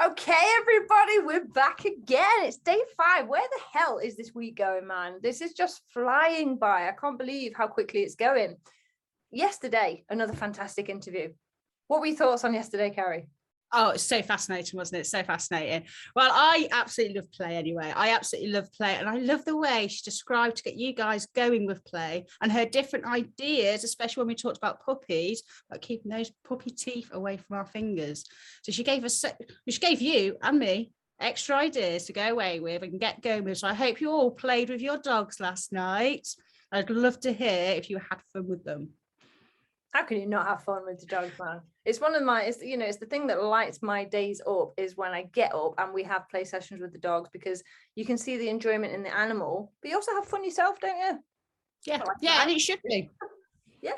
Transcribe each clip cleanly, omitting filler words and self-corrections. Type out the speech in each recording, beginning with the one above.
Okay, everybody, we're back again. It's day 5. Where the hell is this week going, man? This is just flying by. I can't believe how quickly it's going. Yesterday, another fantastic interview. What were your thoughts on yesterday, Carrie? Oh, it's so fascinating, wasn't it? So fascinating. Well, I absolutely love play anyway. I absolutely love play. And I love the way she described to get you guys going with play and her different ideas, especially when we talked about puppies, about keeping those puppy teeth away from our fingers. So she gave you and me extra ideas to go away with and get going with. So I hope you all played with your dogs last night. I'd love to hear if you had fun with them. How can you not have fun with the dogs, man? It's one of my, it's the thing that lights my days up is when I get up and we have play sessions with the dogs, because you can see the enjoyment in the animal, but you also have fun yourself, don't you? Yeah, yeah, and it should be. Yeah,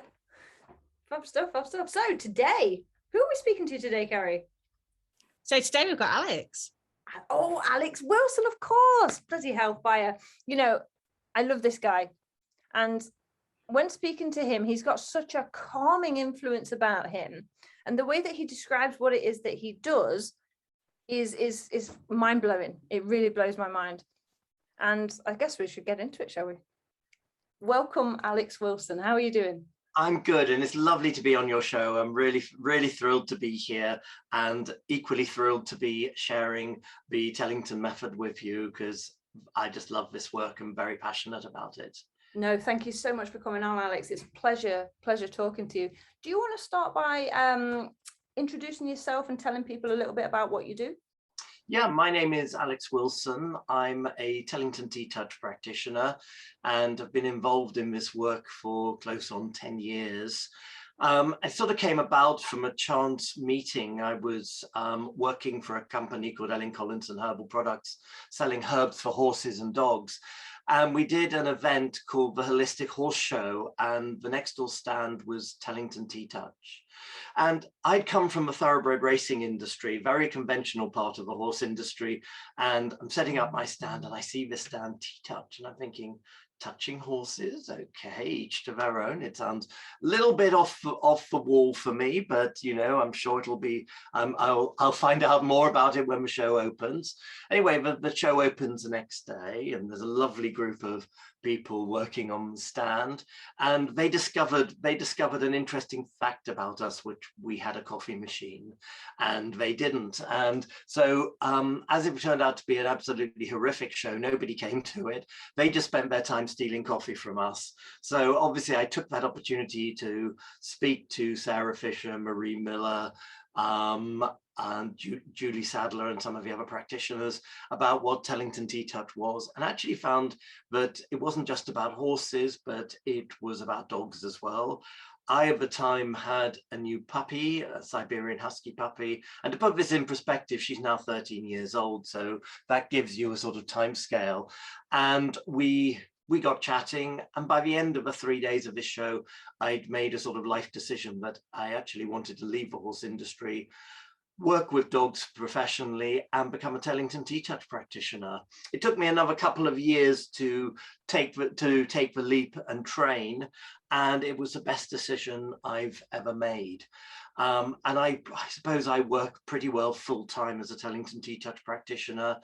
fab stuff. So today, who are we speaking to today, Carrie? So today we've got Alex. Oh, Alex Wilson, of course. Bloody hellfire. I love this guy. And when speaking to him, he's got such a calming influence about him. And the way that he describes what it is that he does is mind-blowing. It really blows my mind. And I guess we should get into it, shall we? Welcome, Alex Wilson. How are you doing? I'm good, and it's lovely to be on your show. I'm really, really thrilled to be here, and equally thrilled to be sharing the Tellington method with you, because I just love this work and very passionate about it. No, thank you so much for coming on, Alex. It's a pleasure talking to you. Do you want to start by introducing yourself and telling people a little bit about what you do? Yeah, my name is Alex Wilson. I'm a Tellington TTouch practitioner and have been involved in this work for close on 10 years. It sort of came about from a chance meeting. I was working for a company called Ellen Collins and Herbal Products, selling herbs for horses and dogs. And we did an event called the Holistic Horse Show, and the next door stand was Tellington TTouch. And I'd come from the thoroughbred racing industry, very conventional part of the horse industry. And I'm setting up my stand and I see this stand TTouch and I'm thinking, touching horses, okay, each to their own. It sounds a little bit off the wall for me, but I'm sure it'll be. I'll find out more about it when the show opens. Anyway, the show opens the next day, and there's a lovely group of people working on the stand, and they discovered an interesting fact about us, which we had a coffee machine and they didn't. And so as it turned out to be an absolutely horrific show, nobody came to it. They just spent their time stealing coffee from us. So obviously I took that opportunity to speak to Sarah Fisher, Marie Miller, and Julie Sadler and some of the other practitioners about what Tellington TTouch was, and actually found that it wasn't just about horses, but it was about dogs as well. I, at the time, had a new puppy, a Siberian Husky puppy, and to put this in perspective, she's now 13 years old, so that gives you a sort of time scale. And we got chatting, and by the end of the 3 days of this show, I'd made a sort of life decision that I actually wanted to leave the horse industry, work with dogs professionally, and become a Tellington TTouch practitioner. It took me another couple of years to take the leap and train, and it was the best decision I've ever made. And I suppose I work pretty well full-time as a Tellington TTouch practitioner.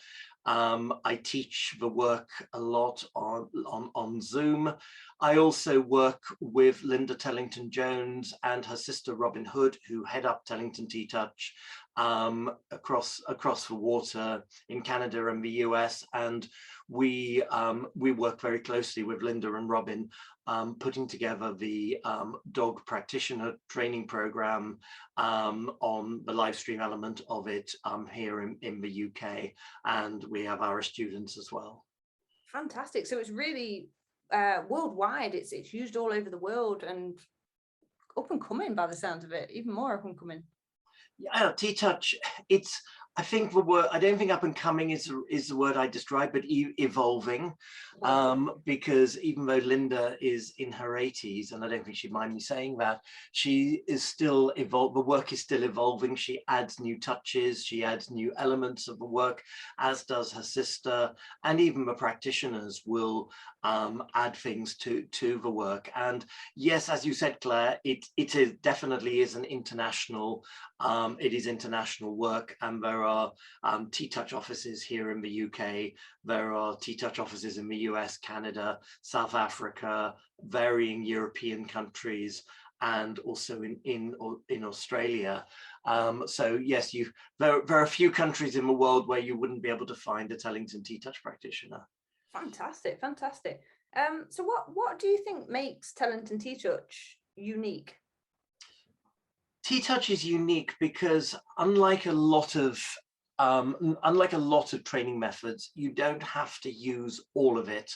I teach the work a lot on Zoom. I also work with Linda Tellington Jones and her sister Robin Hood, who head up Tellington TTouch across the water in Canada and the US, and we work very closely with Linda and Robin, putting together the dog practitioner training program on the live stream element of it here in the UK, and we have our students as well. Fantastic. So it's really worldwide. It's used all over the world and up and coming by the sound of it, even more up and coming. Yeah, TTouch, I think the word, I don't think up and coming is the word I describe, but evolving, because even though Linda is in her 80s, and I don't think she'd mind me saying that, she is still the work is still evolving. She adds new touches, she adds new elements of the work, as does her sister, and even the practitioners will add things to the work. And yes, as you said, Claire, it definitely is an international, it is international work, and there there are TTouch offices here in the UK. There are TTouch offices in the US, Canada, South Africa, varying European countries, and also in Australia. So yes, there are a few countries in the world where you wouldn't be able to find a Tellington TTouch practitioner. Fantastic, fantastic. So what do you think makes Tellington TTouch unique? TTouch is unique because unlike a lot of training methods, you don't have to use all of it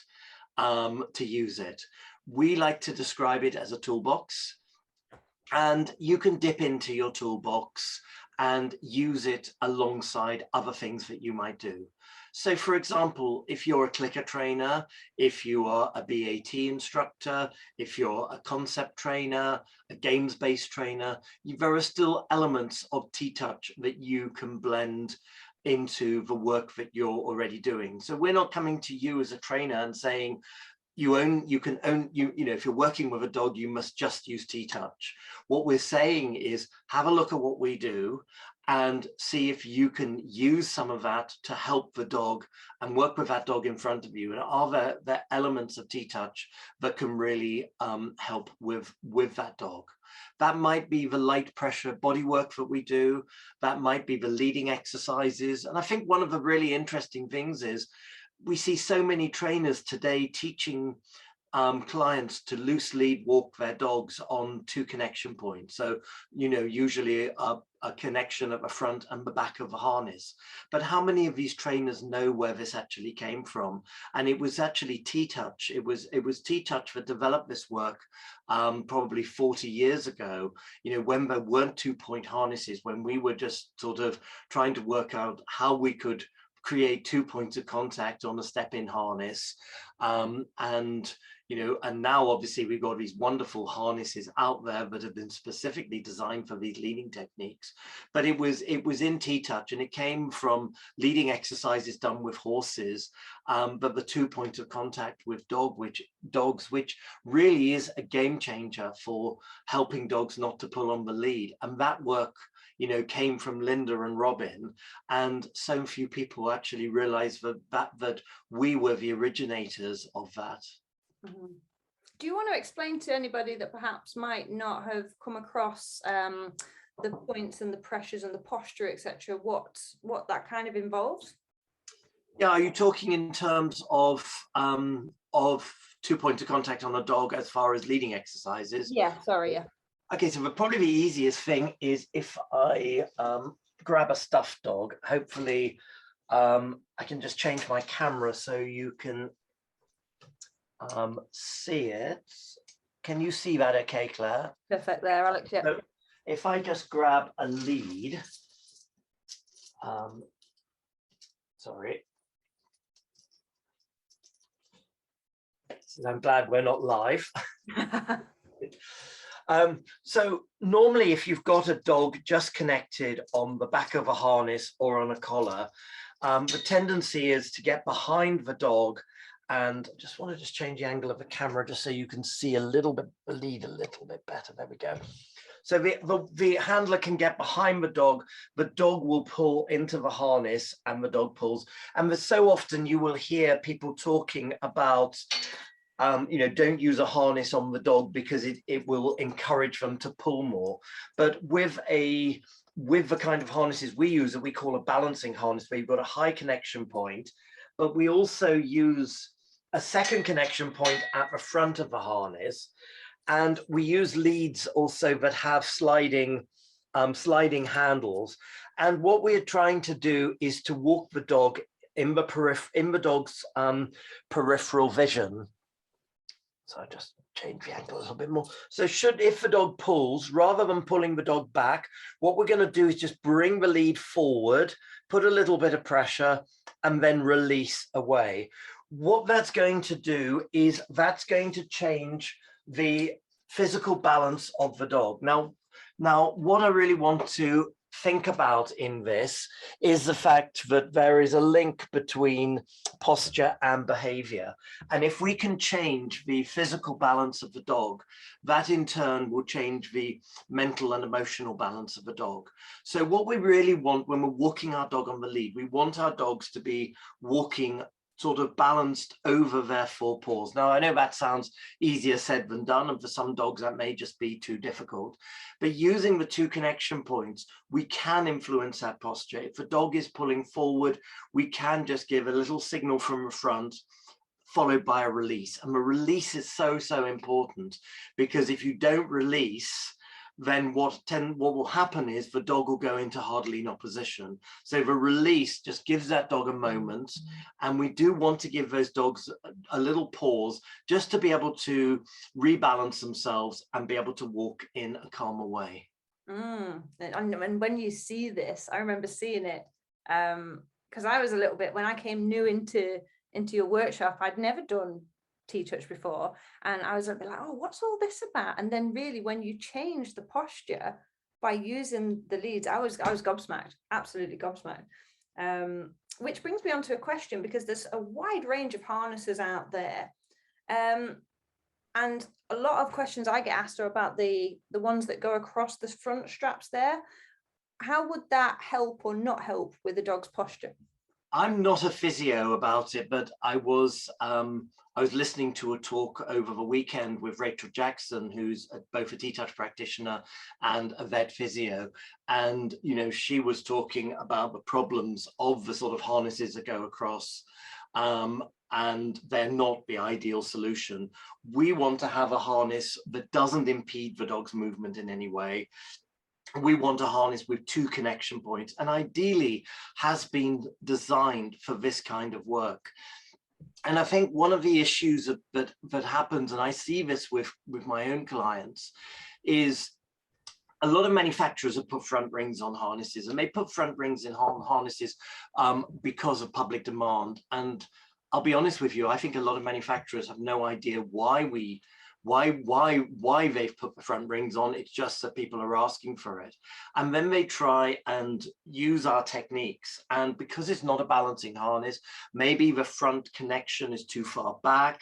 to use it. We like to describe it as a toolbox, and you can dip into your toolbox and use it alongside other things that you might do. So for example, if you're a clicker trainer, if you are a BAT instructor, if you're a concept trainer, a games-based trainer, there are still elements of TTouch that you can blend into the work that you're already doing. So we're not coming to you as a trainer and saying, you know, if you're working with a dog, you must just use TTouch. What we're saying is have a look at what we do and see if you can use some of that to help the dog and work with that dog in front of you. And are there elements of TTouch that can really help with that dog? That might be the light pressure body work that we do. That might be the leading exercises. And I think one of the really interesting things is we see so many trainers today teaching clients to loose lead walk their dogs on 2 connection points. So, you know, usually a connection at the front and the back of the harness. But how many of these trainers know where this actually came from? And it was actually TTouch. It was TTouch that developed this work probably 40 years ago, you know, when there weren't 2-point harnesses, when we were just sort of trying to work out how we could create 2 points of contact on a step-in harness. And you know, and now obviously we've got these wonderful harnesses out there that have been specifically designed for these leading techniques. But it was in TTouch, and it came from leading exercises done with horses, but the 2 points of contact with dogs, which really is a game changer for helping dogs not to pull on the lead. And that work, you know, came from Linda and Robin, and so few people actually realize that we were the originators of that. Mm-hmm. Do you want to explain to anybody that perhaps might not have come across the points and the pressures and the posture, etc., what that kind of involves? Yeah, are you talking in terms of 2 points of contact on a dog as far as leading exercises? Yeah, sorry, yeah. Okay, so probably the easiest thing is if I grab a stuffed dog. Hopefully I can just change my camera so you can see it. Can you see that okay, Claire? Perfect there, Alex, yeah. So if I just grab a lead, sorry. I'm glad we're not live. So normally if you've got a dog just connected on the back of a harness or on a collar, the tendency is to get behind the dog, and I just want to change the angle of the camera just so you can see a little bit, the lead a little bit better. There we go. So the handler can get behind the dog will pull into the harness and the dog pulls. And so often you will hear people talking about you know, don't use a harness on the dog because it will encourage them to pull more. But with the kind of harnesses we use that we call a balancing harness, where you've got a high connection point, but we also use a second connection point at the front of the harness. And we use leads also that have sliding handles. And what we're trying to do is to walk the dog in the dog's peripheral vision. So I just change the angle a little bit more. So if the dog pulls, rather than pulling the dog back, what we're going to do is just bring the lead forward, put a little bit of pressure, and then release away. What that's going to do is that's going to change the physical balance of the dog. Now what I really want to think about in this is the fact that there is a link between posture and behavior. And if we can change the physical balance of the dog, that in turn will change the mental and emotional balance of the dog. So what we really want when we're walking our dog on the lead, we want our dogs to be walking sort of balanced over their forepaws. Now, I know that sounds easier said than done, and for some dogs that may just be too difficult. But using the 2 connection points, we can influence that posture. If the dog is pulling forward, we can just give a little signal from the front, followed by a release. And the release is so, so important, because if you don't release, then what will happen is the dog will go into hard lean opposition. So the release just gives that dog a moment. And we do want to give those dogs a little pause just to be able to rebalance themselves and be able to walk in a calmer way. And when you see this, I remember seeing it because I was a little bit, when I came new into your workshop, I'd never done TTouch before, and I was a bit like, oh, what's all this about? And then really when you change the posture by using the leads, I was gobsmacked, absolutely gobsmacked. Which brings me on to a question, because there's a wide range of harnesses out there, and a lot of questions I get asked are about the ones that go across the front straps there. How would that help or not help with the dog's posture? I'm not a physio about it, but I was listening to a talk over the weekend with Rachel Jackson, who's both a TTouch practitioner and a vet physio. And, you know, she was talking about the problems of the sort of harnesses that go across, and they're not the ideal solution. We want to have a harness that doesn't impede the dog's movement in any way. We want a harness with 2 connection points, and ideally has been designed for this kind of work. And I think one of the issues that happens, and I see this with my own clients, is a lot of manufacturers have put front rings on harnesses, and they put front rings in harnesses because of public demand. And I'll be honest with you, I think a lot of manufacturers have no idea why they've put the front rings on. It's just that people are asking for it, and then they try and use our techniques, and because it's not a balancing harness, maybe the front connection is too far back,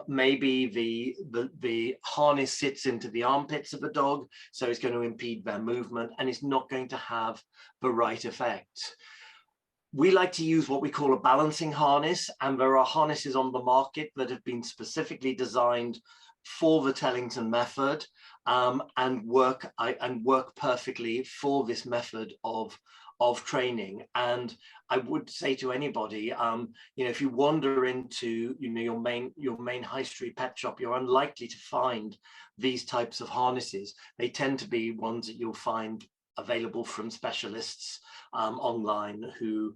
maybe the harness sits into the armpits of the dog, so it's going to impede their movement, and it's not going to have the right effect. We like to use what we call a balancing harness, and there are harnesses on the market that have been specifically designed for the Tellington method, and work perfectly for this method of training. And I would say to anybody, you know, if you wander into, you know, your main high street pet shop, you're unlikely to find these types of harnesses. They tend to be ones that you'll find available from specialists online, who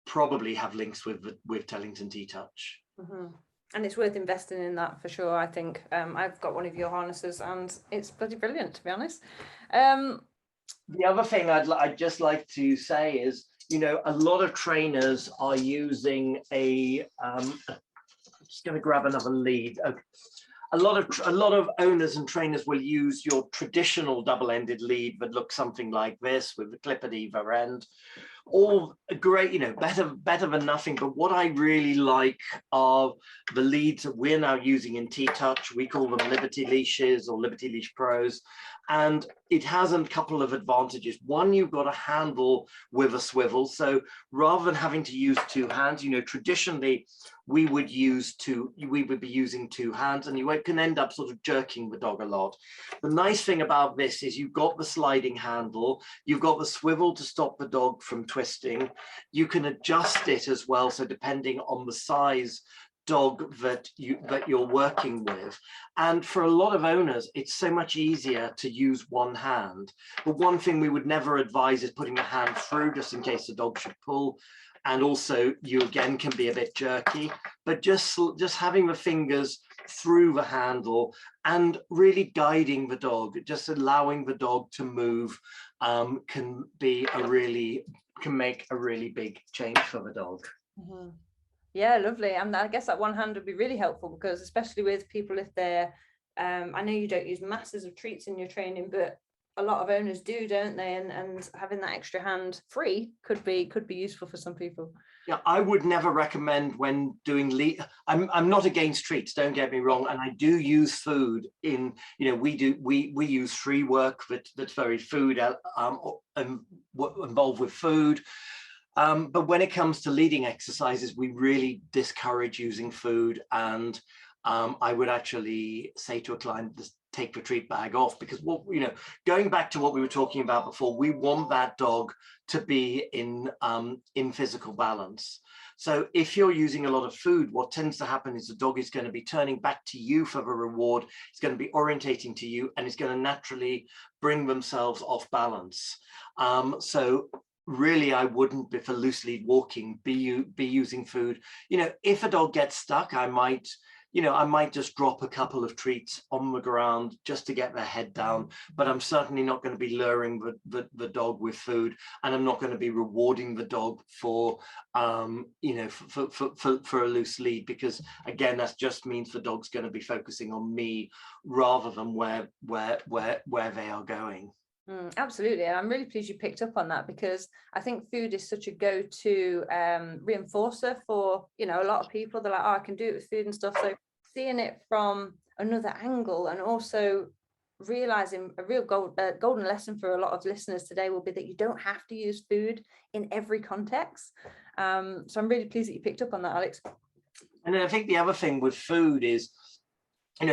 probably have links with Tellington TTouch. Mm-hmm. And it's worth investing in that for sure. I think I've got one of your harnesses and it's bloody brilliant, to be honest. The other thing I'd just like to say is, you know, a lot of trainers are using I'm just going to grab another lead. Okay. A lot of owners and trainers will use your traditional double-ended lead that looks something like this, with the clip at either end. All great, you know, better than nothing. But what I really like are the leads that we're now using in TTouch. We call them Liberty Leashes or Liberty Leash Pros. And it has a couple of advantages. One, you've got a handle with a swivel. So rather than having to use 2 hands, you know, traditionally we would be using 2 hands, and you can end up sort of jerking the dog a lot. The nice thing about this is you've got the sliding handle, you've got the swivel to stop the dog from twisting. You can adjust it as well, so depending on the size dog that you're working with. And for a lot of owners, it's so much easier to use 1 hand. But one thing we would never advise is putting a hand through, just in case the dog should pull. And also, you again can be a bit jerky, but just having the fingers through the handle and really guiding the dog, just allowing the dog to move, can make a really big change for the dog. Mm-hmm. Yeah, lovely. And I guess that 1 hand would be really helpful, because especially with people, if they're I know you don't use masses of treats in your training, but a lot of owners do, don't they? And having that extra hand free could be useful for some people. Yeah, I would never recommend when doing lead. I'm not against treats, don't get me wrong, and I do use food in, we use free work that's very food involved with food. But when it comes to leading exercises, we really discourage using food, and I would actually say to a client, just take the treat bag off, because going back to what we were talking about before, we want that dog to be in physical balance. So if you're using a lot of food, what tends to happen is the dog is going to be turning back to you for the reward. It's going to be orientating to you, and it's going to naturally bring themselves off balance. So really, I wouldn't, for loose lead walking, be using food. If a dog gets stuck, I might just drop a couple of treats on the ground just to get their head down, but I'm certainly not going to be luring the dog with food, and I'm not going to be rewarding the dog for a loose lead, because again, that just means the dog's going to be focusing on me rather than where they are going. Absolutely, and I'm really pleased you picked up on that, because I think food is such a go-to reinforcer for a lot of people. They're like, oh, I can do it with food and stuff. So seeing it from another angle, and also realizing a real golden lesson for a lot of listeners today will be that you don't have to use food in every context. So I'm really pleased that you picked up on that, Alex. And then I think the other thing with food is,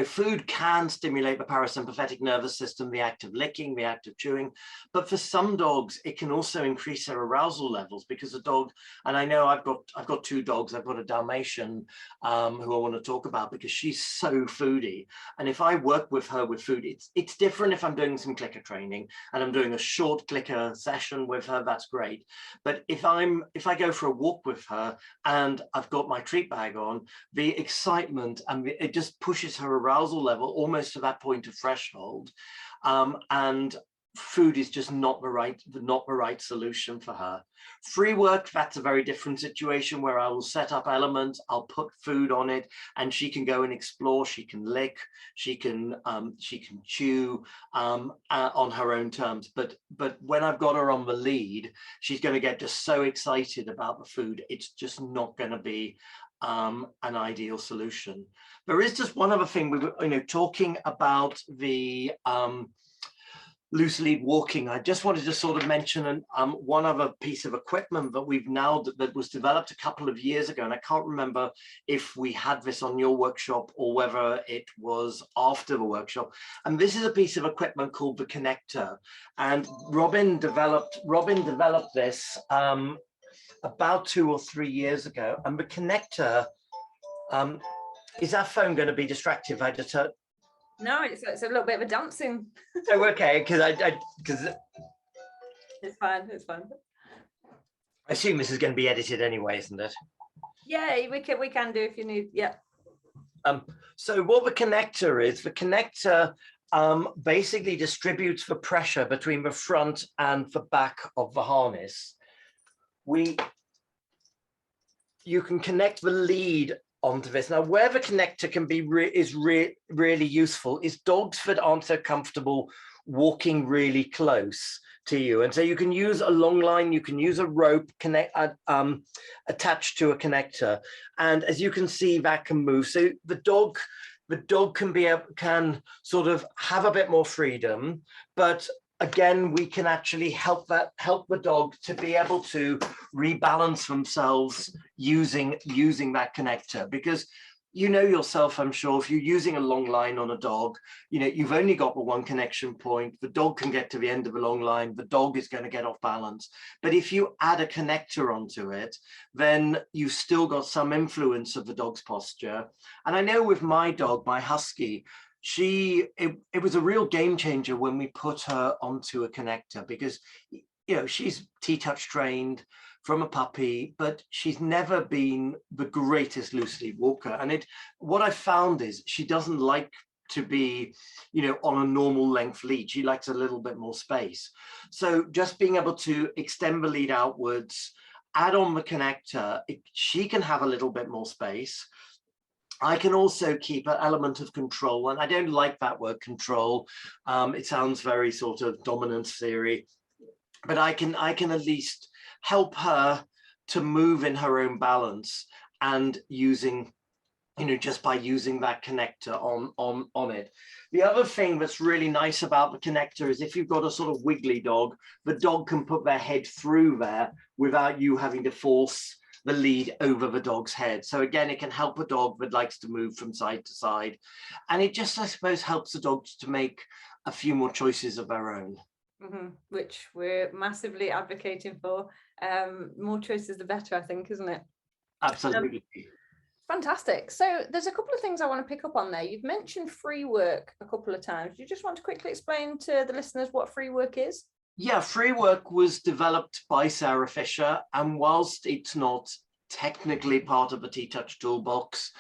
food can stimulate the parasympathetic nervous system, the act of licking, the act of chewing. But for some dogs, it can also increase their arousal levels, because a dog, and I know I've got two dogs. I've got a Dalmatian who I want to talk about, because she's so foodie. And if I work with her with food, it's different if I'm doing some clicker training and I'm doing a short clicker session with her, that's great. But if I go for a walk with her and I've got my treat bag on, the excitement and it just pushes her arousal level almost to that point of threshold, and food is just not the right solution for her. Free work, that's a very different situation, where I will set up elements, I'll put food on it, and she can go and explore, she can lick, she can chew on her own terms. But when I've got her on the lead, she's going to get just so excited about the food, it's just not going to be an ideal solution. There is just one other thing. We were talking about the loose lead walking. I just wanted to sort of mention one other piece of equipment that we've now that was developed a couple of years ago, and I can't remember if we had this on your workshop or whether it was after the workshop. And this is a piece of equipment called the connector, and Robin developed this about 2 or 3 years ago. And the connector, is that phone going to be distractive? I just heard. No, it's a little bit of a dancing. Oh, okay, because it's fine. I assume this is going to be edited anyway, isn't it? Yeah, we can do if you need. Yeah. So what the connector is, the connector basically distributes the pressure between the front and the back of the harness. You can connect the lead onto this. Now, where the connector can be really useful is dogs that aren't so comfortable walking really close to you, and so you can use a long line, you can use a rope attached to a connector, and as you can see, that can move. So the dog can sort of have a bit more freedom, but again, we can actually help the dog to be able to rebalance themselves using that connector. Because yourself, I'm sure, if you're using a long line on a dog, you've only got the one connection point. The dog can get to the end of the long line. The dog is going to get off balance. But if you add a connector onto it, then you've still got some influence of the dog's posture. And I know with my dog, my husky, it was a real game changer when we put her onto a connector, because she's TTouch trained from a puppy, but she's never been the greatest loose lead walker. And what I found is she doesn't like to be on a normal length lead. She likes a little bit more space. So just being able to extend the lead outwards, add on the connector, she can have a little bit more space. I can also keep an element of control, and I don't like that word control. It sounds very sort of dominance theory, but I can at least help her to move in her own balance, and using, just by using that connector on it. The other thing that's really nice about the connector is if you've got a sort of wiggly dog, the dog can put their head through there without you having to force the lead over the dog's head. So again, it can help a dog that likes to move from side to side. And it just, I suppose, helps the dogs to make a few more choices of their own. Which we're massively advocating for. More choices the better, I think, isn't it? Absolutely. Fantastic. So there's a couple of things I want to pick up on there. You've mentioned free work a couple of times. Do you just want to quickly explain to the listeners what free work is? Yeah, free work was developed by Sarah Fisher, and whilst it's not technically part of the TTouch toolbox,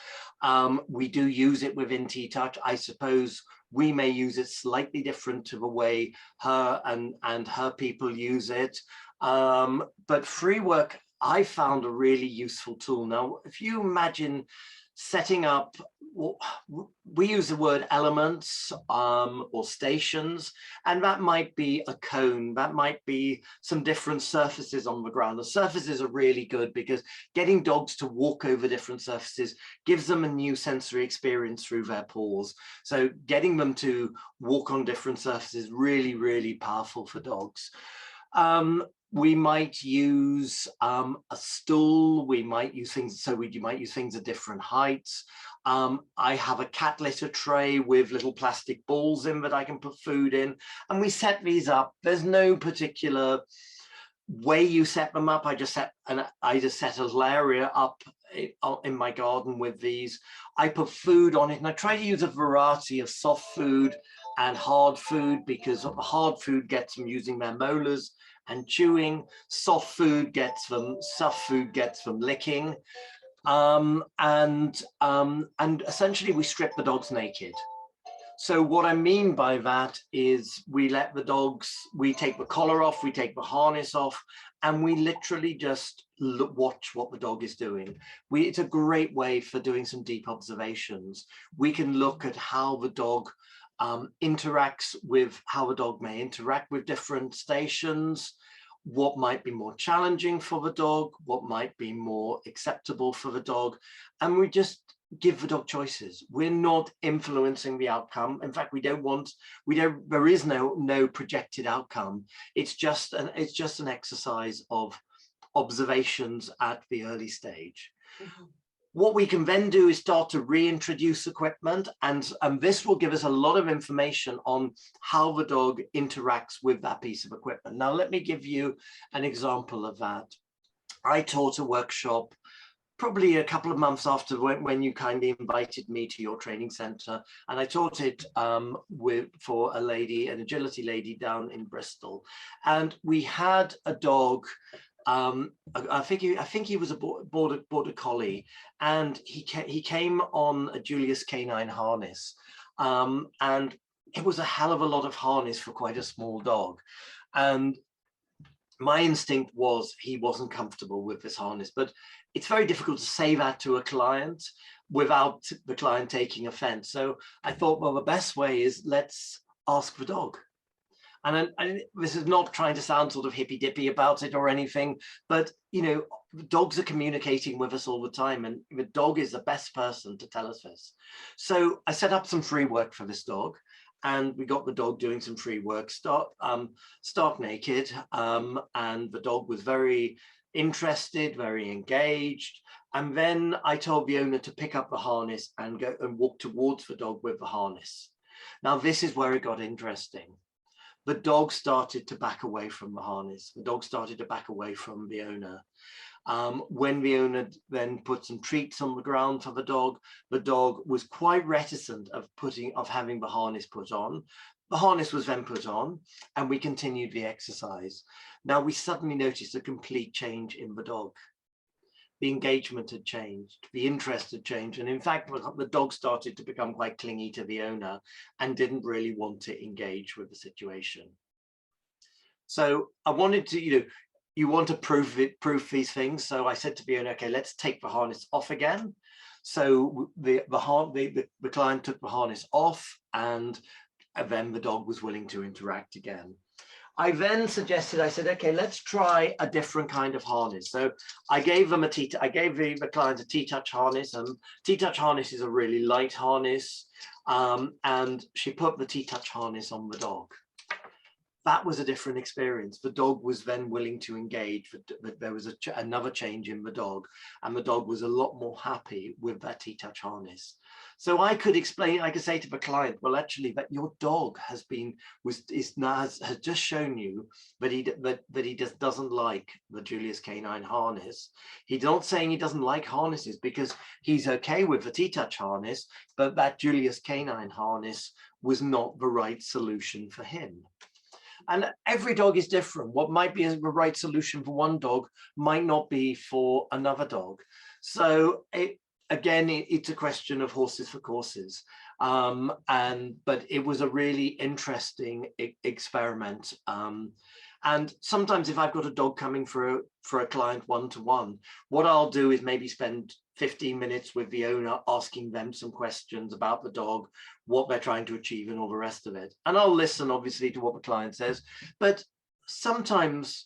we do use it within TTouch. I suppose we may use it slightly different to the way her and her people use it. But free work, I found a really useful tool. Now, if you imagine setting up, we use the word elements or stations, and that might be a cone, that might be some different surfaces on the ground. The surfaces are really good because getting dogs to walk over different surfaces gives them a new sensory experience through their paws. So getting them to walk on different surfaces is really, really powerful for dogs. We might use a stool, we might use things, you might use things at different heights. I have a cat litter tray with little plastic balls in that I can put food in, and we set these up. There's no particular way you set them up. I just set a little area up in my garden with these. I put food on it, and I try to use a variety of soft food and hard food, because the hard food gets them using their molars and chewing. Soft food gets them licking. And essentially we strip the dogs naked. So what I mean by that is we let the dogs, we take the collar off, we take the harness off, and we literally just watch what the dog is doing. It's a great way for doing some deep observations. We can look at how the dog interacts with, how a dog may interact with different stations, what might be more challenging for the dog, what might be more acceptable for the dog, and we just give the dog choices. We're not influencing the outcome. In fact, there is no projected outcome. It's just an exercise of observations at the early stage. What we can then do is start to reintroduce equipment, and this will give us a lot of information on how the dog interacts with that piece of equipment. Now, let me give you an example of that. I taught a workshop probably a couple of months after when you kindly invited me to your training center, and I taught it for a lady, an agility lady down in Bristol, and we had a dog. I think he was a border collie, and he came on a Julius canine harness, and it was a hell of a lot of harness for quite a small dog. And my instinct was he wasn't comfortable with this harness, but it's very difficult to say that to a client without the client taking offense. So I thought, well, the best way is let's ask the dog. And this is not trying to sound sort of hippy dippy about it or anything, but dogs are communicating with us all the time, and the dog is the best person to tell us this. So I set up some free work for this dog, and we got the dog doing some free work, stark naked, and the dog was very interested, very engaged. And then I told the owner to pick up the harness and go and walk towards the dog with the harness. Now, this is where it got interesting. The dog started to back away from the harness. The dog started to back away from the owner. When the owner then put some treats on the ground for the dog was quite reticent of having the harness put on. The harness was then put on, and we continued the exercise. Now we suddenly noticed a complete change in the dog. The engagement had changed, the interest had changed, and in fact the dog started to become quite clingy to the owner and didn't really want to engage with the situation. So I wanted to, you want to prove these things. So I said to the owner, okay, let's take the harness off again. So the client took the harness off, and then the dog was willing to interact again. I then suggested, I said, okay, let's try a different kind of harness. So I gave them I gave the client a TTouch harness, and TTouch harness is a really light harness. And she put the TTouch harness on the dog. That was a different experience. The dog was then willing to engage. There was another change in the dog, and the dog was a lot more happy with that TTouch harness. So I could explain, I could say to the client, well, actually, that your dog has just shown you that he just doesn't like the Julius canine harness. He's not saying he doesn't like harnesses, because he's okay with the TTouch harness, but that Julius canine harness was not the right solution for him. And every dog is different. What might be the right solution for one dog might not be for another dog. So it's a question of horses for courses. But it was a really interesting experiment. And sometimes if I've got a dog coming for a client one-to-one, what I'll do is maybe spend 15 minutes with the owner, asking them some questions about the dog, what they're trying to achieve, and all the rest of it. And I'll listen, obviously, to what the client says. But sometimes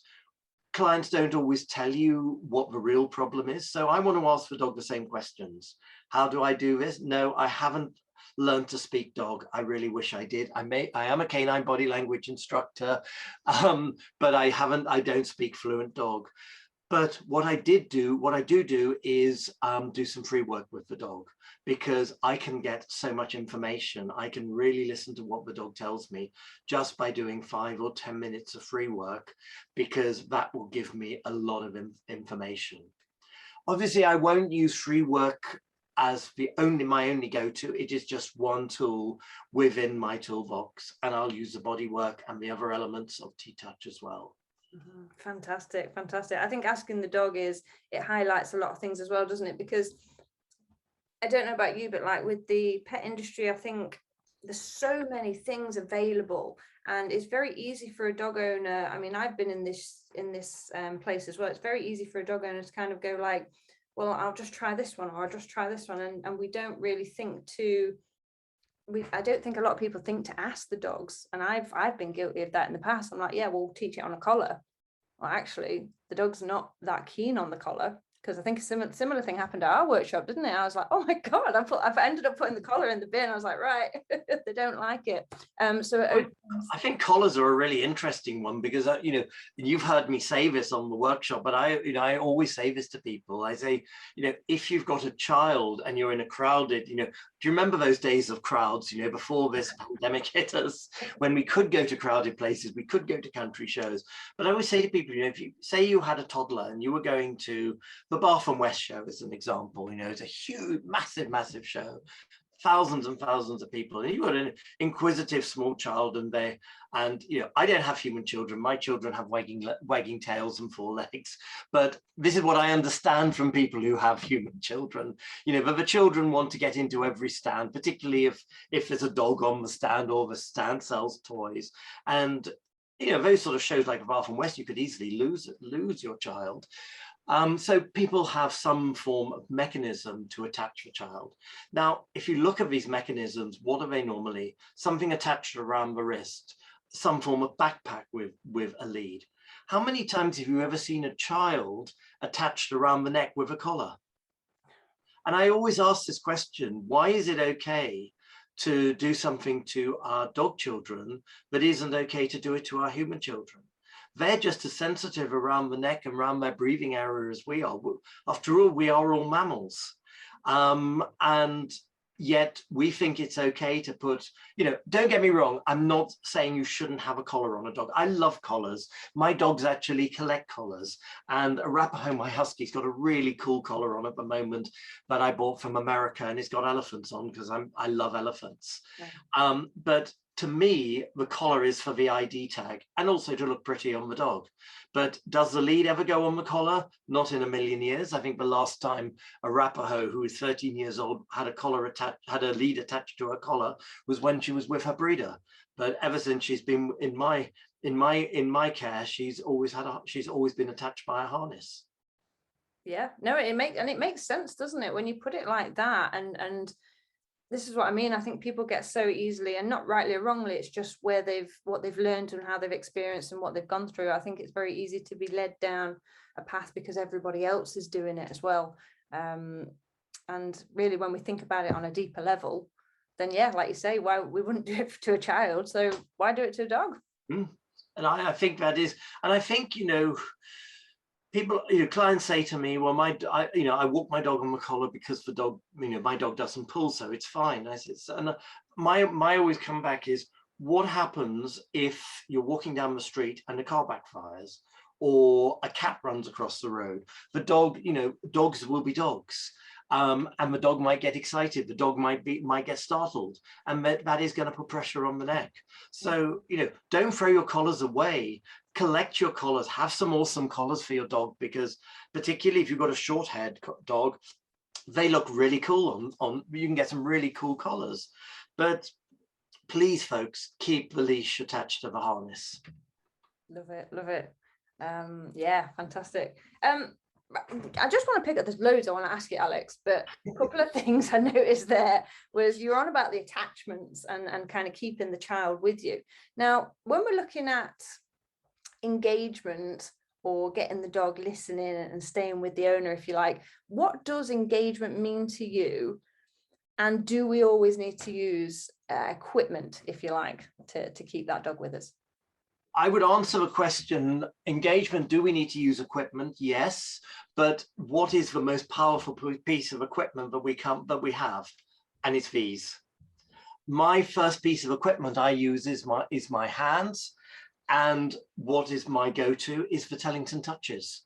clients don't always tell you what the real problem is. So I want to ask the dog the same questions. How do I do this? No, I haven't learned to speak dog. I really wish I did. I am a canine body language instructor, but I don't speak fluent dog. But what I do do is do some free work with the dog, because I can get so much information. I can really listen to what the dog tells me just by doing 5 or 10 minutes of free work, because that will give me a lot of information. Obviously, I won't use free work as my only go-to. It is just one tool within my toolbox, and I'll use the bodywork and the other elements of TTouch as well. Fantastic. I think asking the dog it highlights a lot of things as well, doesn't it? Because I don't know about you, but like with the pet industry, I think there's so many things available, and it's very easy for a dog owner. I mean, I've been in this place as well. It's very easy for a dog owner to kind of go like, well, I'll just try this one, or I'll just try this one, and we don't really think to. I don't think a lot of people think to ask the dogs, and I've been guilty of that in the past. I'm like, yeah, we'll teach it on a collar. Well, actually, the dog's not that keen on the collar, because I think a similar thing happened at our workshop, didn't it? I was like, oh my God, I've ended up putting the collar in the bin. I was like, right, they don't like it. I think collars are a really interesting one, because you've heard me say this on the workshop, but I always say this to people. I say, if you've got a child and you're in a crowded, do you remember those days of crowds, before this pandemic hit us, when we could go to crowded places, we could go to country shows. But I always say to people, if you say you had a toddler and you were going to the Bath and West show, as an example, it's a huge, massive show, thousands and thousands of people, and you've got an inquisitive small child, and I don't have human children. My children have wagging tails and 4 legs, but this is what I understand from people who have human children. But the children want to get into every stand, particularly if there's a dog on the stand, or the stand sells toys. And those sort of shows like Bath and West, you could easily lose your child. So people have some form of mechanism to attach the child. Now, if you look at these mechanisms, what are they normally? Something attached around the wrist, some form of backpack with a lead. How many times have you ever seen a child attached around the neck with a collar? And I always ask this question, why is it okay to do something to our dog children, but isn't okay to do it to our human children? They're just as sensitive around the neck and around their breathing area as we are. After all, we are all mammals. And yet we think it's okay to put, don't get me wrong, I'm not saying you shouldn't have a collar on a dog. I love collars. My dogs actually collect collars. And Arapaho, my husky's got a really cool collar on at the moment that I bought from America, and it's got elephants on, because I love elephants. Yeah. But to me, the collar is for the ID tag, and also to look pretty on the dog. But does the lead ever go on the collar? Not in a million years. I think the last time Arapaho, who is 13 years old, had a lead attached to her collar was when she was with her breeder. But ever since she's been in my care, she's always been attached by a harness. Yeah, no, it makes sense, doesn't it, when you put it like that? And this is what I mean. I think people get so easily, and not rightly or wrongly, it's just what they've learned and how they've experienced and what they've gone through. I think it's very easy to be led down a path because everybody else is doing it as well. And really, when we think about it on a deeper level, then yeah, like you say, why we wouldn't do it to a child, so why do it to a dog? And I think that is, and I think, people, clients say to me, well, I walk my dog on the collar because the dog, my dog doesn't pull, so it's fine. I said, and my always come back is, what happens if you're walking down the street and the car backfires, or a cat runs across the road? The dog, dogs will be dogs. And the dog might get excited, the dog might get startled, and that is going to put pressure on the neck. So, don't throw your collars away. Collect your collars, have some awesome collars for your dog, because particularly if you've got a short haired dog, they look really cool on you can get some really cool collars. But please, folks, keep the leash attached to the harness. Love it. Yeah, fantastic. I just want to pick up, there's loads I want to ask you, Alex, but a couple of things I noticed there was you're on about the attachments and kind of keeping the child with you. Now, when we're looking at engagement or getting the dog listening and staying with the owner, if you like, what does engagement mean to you? And do we always need to use equipment, if you like, to keep that dog with us? I would answer the question, engagement, do we need to use equipment? Yes, but what is the most powerful piece of equipment that we have? And it's these. My first piece of equipment I use is my hands, and what is my go-to is the Tellington touches.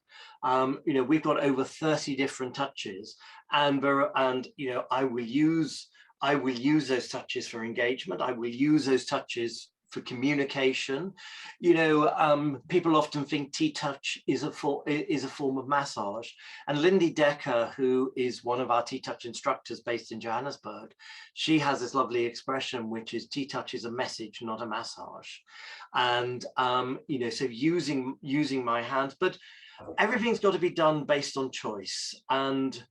We've got over 30 different touches, and I will use those touches for engagement. I will use those touches for communication. People often think TTouch is a form of massage, and Lindy Decker, who is one of our TTouch instructors based in Johannesburg, she has this lovely expression, which is TTouch is a message, not a massage. And so using my hands, but everything's got to be done based on choice. And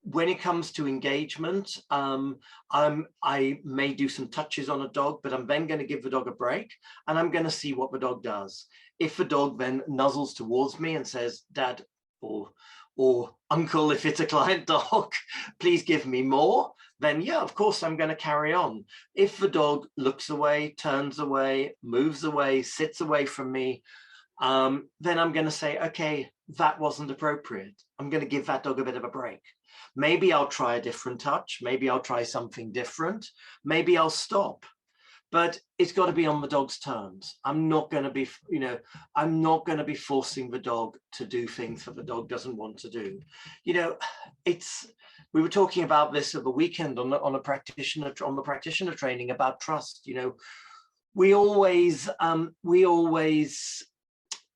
when it comes to engagement, I may do some touches on a dog, but I'm then going to give the dog a break, and I'm going to see what the dog does. If the dog then nuzzles towards me and says, "Dad," or "Uncle," if it's a client dog, "please give me more," then yeah, of course, I'm going to carry on. If the dog looks away, turns away, moves away, sits away from me, then I'm going to say, okay, that wasn't appropriate. I'm going to give that dog a bit of a break. Maybe I'll try a different touch. Maybe I'll try something different. Maybe I'll stop. But it's got to be on the dog's terms. I'm not going to be, forcing the dog to do things that the dog doesn't want to do. We were talking about this at the weekend on the practitioner training about trust. We always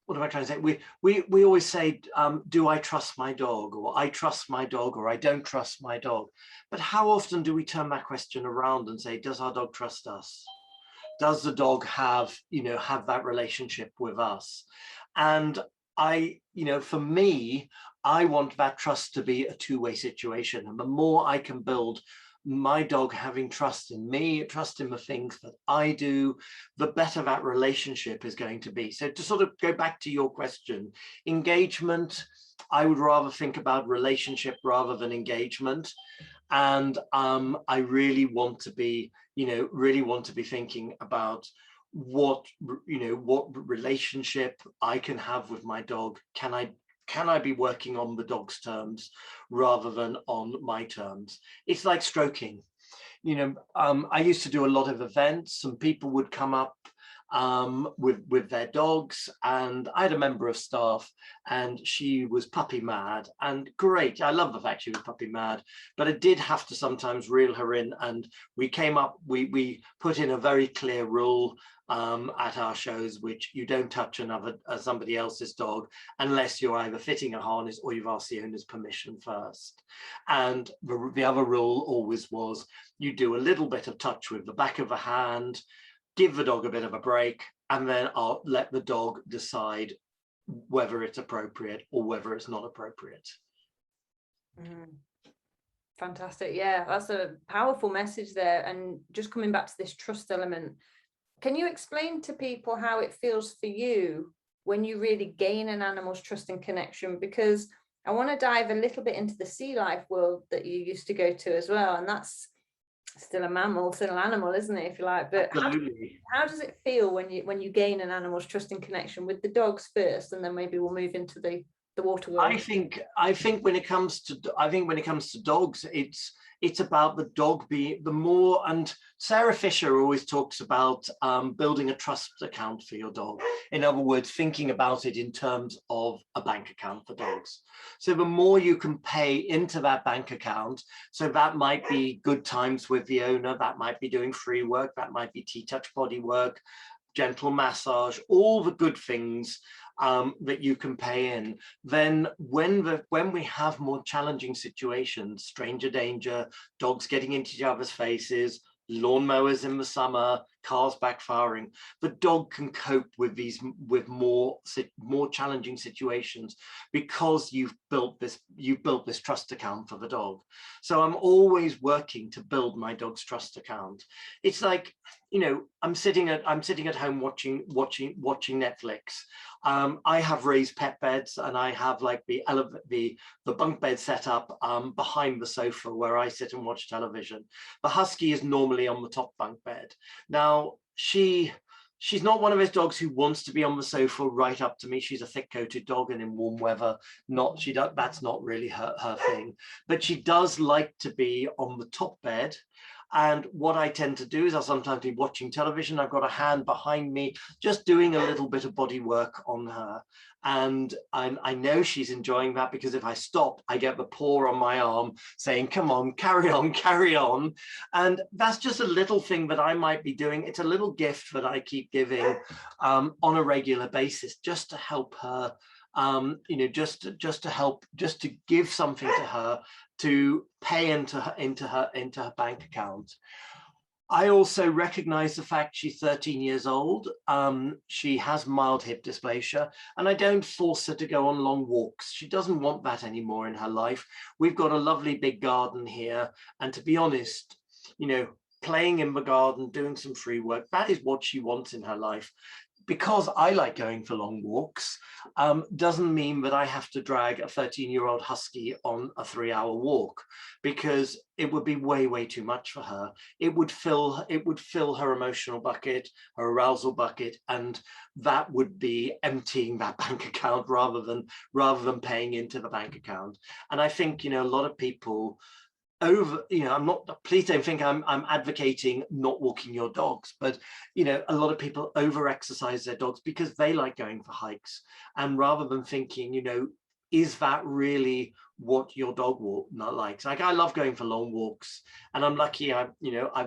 what am I trying to say? We always say, do I trust my dog? Or I trust my dog, or I don't trust my dog. But how often do we turn that question around and say, does our dog trust us? Does the dog have that relationship with us? And for me, I want that trust to be a two-way situation. And the more I can build my dog having trust in me, trust in the things that I do, the better that relationship is going to be. So to sort of go back to your question, engagement, I would rather think about relationship rather than engagement. And I really want to be thinking about what relationship I can have with my dog. Can I be working on the dog's terms rather than on my terms? It's like stroking. I used to do a lot of events, and people would come up with their dogs, and I had a member of staff, and she was puppy mad, and great. I love the fact she was puppy mad, but I did have to sometimes reel her in, and we we put in a very clear rule at our shows, which you don't touch somebody else's dog unless you're either fitting a harness or you've asked the owner's permission first. And the other rule always was, you do a little bit of touch with the back of the hand, give the dog a bit of a break, and then I'll let the dog decide whether it's appropriate or whether it's not appropriate. Fantastic. Yeah, that's a powerful message there. And just coming back to this trust element, can you explain to people how it feels for you when you really gain an animal's trust and connection? Because I want to dive a little bit into the sea life world that you used to go to as well. And that's still a mammal, still an animal, isn't it, if you like? But how does it feel when you gain an animal's trust and connection with the dogs first, and then maybe we'll move into the water world? I think when it comes to dogs, it's about the dog being the more, and Sarah Fisher always talks about building a trust account for your dog. In other words, thinking about it in terms of a bank account for dogs. So the more you can pay into that bank account, so that might be good times with the owner, that might be doing free work, that might be TTouch body work, gentle massage, all the good things that you can pay in. Then when we have more challenging situations, stranger danger, dogs getting into each other's faces, lawnmowers in the summer, cars backfiring, the dog can cope with these more challenging situations because you've built this trust account for the dog. So I'm always working to build my dog's trust account. It's like, you know, I'm sitting at home watching Netflix. I have raised pet beds, and I have like the bunk bed set up behind the sofa where I sit and watch television. The husky is normally on the top bunk bed. Now, she's not one of those dogs who wants to be on the sofa right up to me. She's a thick-coated dog, and in warm weather, that's not really her thing. But she does like to be on the top bed. And what I tend to do is I'll sometimes be watching television. I've got a hand behind me, just doing a little bit of body work on her. And I know she's enjoying that, because if I stop, I get the paw on my arm saying, come on, carry on, carry on. And that's just a little thing that I might be doing. It's a little gift that I keep giving on a regular basis, just to help her, you know, just to give something to her, to pay into her bank account. I also recognize the fact she's 13 years old. She has mild hip dysplasia, and I don't force her to go on long walks. She doesn't want that anymore in her life. We've got a lovely big garden here, and to be honest, you know, playing in the garden, doing some free work, that is what she wants in her life. Because I like going for long walks, doesn't mean that I have to drag a 13-year-old husky on a 3-hour walk, because it would be way too much for her. It would fill her emotional bucket, her arousal bucket, and that would be emptying that bank account rather than paying into the bank account. And I think, you know, a lot of people you know, please don't think I'm advocating not walking your dogs, but, you know, a lot of people over exercise their dogs because they like going for hikes, and rather than thinking, you know, is that really what your dog likes? Like, I love going for long walks, and I'm lucky I've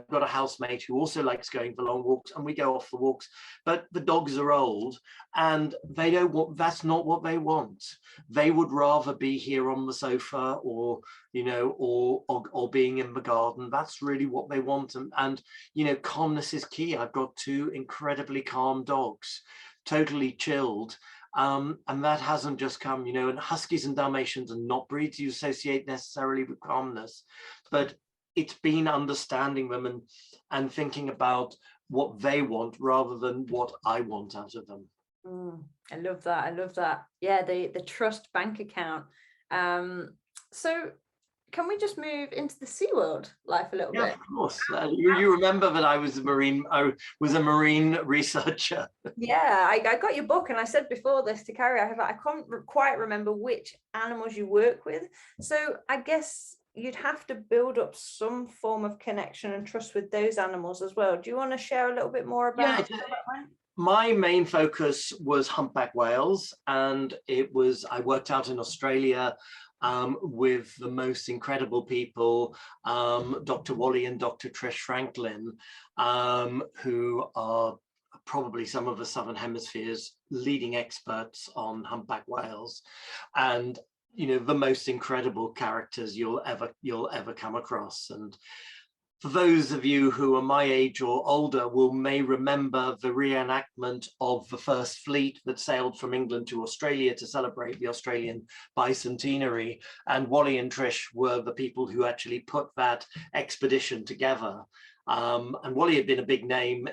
got a housemate who also likes going for long walks, and we go off the walks, but the dogs are old and that's not what they want. They would rather be here on the sofa, or, you know, or being in the garden. That's really what they want. And you know, calmness is key. I've got 2 incredibly calm dogs, totally chilled. And that hasn't just come, you know, and Huskies and Dalmatians are not breeds you associate necessarily with calmness, but it's been understanding them and thinking about what they want rather than what I want out of them. I love that. I love that. Yeah, the trust bank account. So can we just move into the SeaWorld life a little bit? Of course. You remember that I was a marine researcher. Yeah, I got your book, and I said before this to Carrie, I can't quite remember which animals you work with. So I guess you'd have to build up some form of connection and trust with those animals as well. Do you want to share a little bit more about that? My main focus was humpback whales, and I worked out in Australia with the most incredible people, Dr. Wally and Dr. Trish Franklin, who are probably some of the Southern Hemisphere's leading experts on humpback whales, and, you know, the most incredible characters you'll ever come across. And for those of you who are my age or older may remember the reenactment of the first fleet that sailed from England to Australia to celebrate the Australian bicentenary. And Wally and Trish were the people who actually put that expedition together. And Wally had been a big name